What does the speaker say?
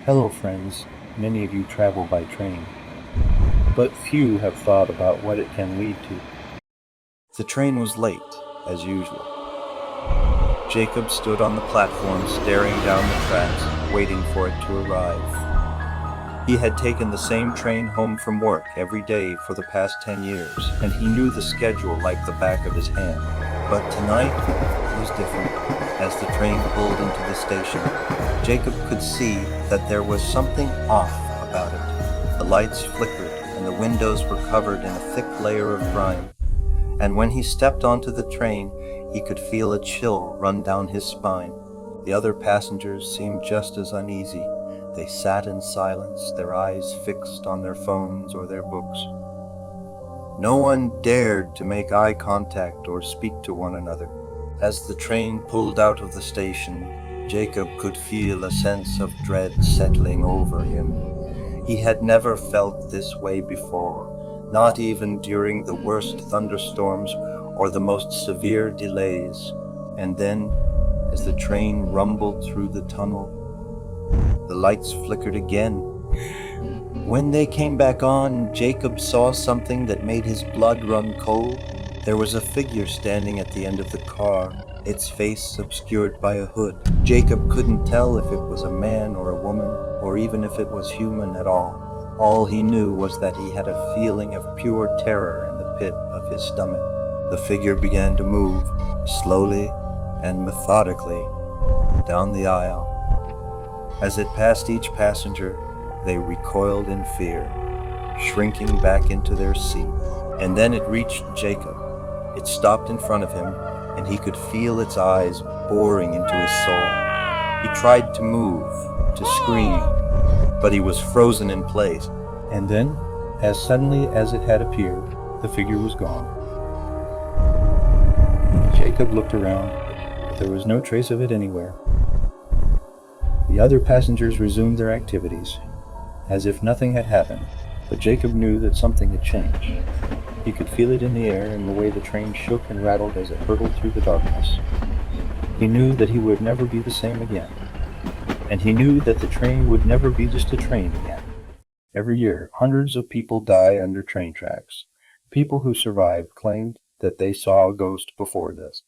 Hello friends, many of you travel by train, but few have thought about what it can lead to. The train was late, as usual. Jacob stood on the platform staring down the tracks, waiting for it to arrive. He had taken the same train home from work every day for the past 10 years, and he knew the schedule like the back of his hand. But tonight was different. As the train pulled into the station, Jacob could see that there was something off about it. The lights flickered, and the windows were covered in a thick layer of grime. And when he stepped onto the train, he could feel a chill run down his spine. The other passengers seemed just as uneasy. They sat in silence, their eyes fixed on their phones or their books. No one dared to make eye contact or speak to one another. As the train pulled out of the station, Jacob could feel a sense of dread settling over him. He had never felt this way before. Not even during the worst thunderstorms or the most severe delays. And then, as the train rumbled through the tunnel, the lights flickered again. When they came back on, Jacob saw something that made his blood run cold. There was a figure standing at the end of the car, its face obscured by a hood. Jacob couldn't tell if it was a man or a woman, or even if it was human at all. All he knew was that he had a feeling of pure terror in the pit of his stomach. The figure began to move, slowly and methodically, down the aisle. As it passed each passenger, they recoiled in fear, shrinking back into their seat. And then it reached Jacob. It stopped in front of him, and he could feel its eyes boring into his soul. He tried to move, to scream, but he was frozen in place. And then, as suddenly as it had appeared, the figure was gone. Jacob looked around, but there was no trace of it anywhere. The other passengers resumed their activities, as if nothing had happened, but Jacob knew that something had changed. He could feel it in the air and the way the train shook and rattled as it hurtled through the darkness. He knew that he would never be the same again, and he knew that the train would never be just a train again. Every year, hundreds of people die under train tracks. People who survived claimed that they saw a ghost before this.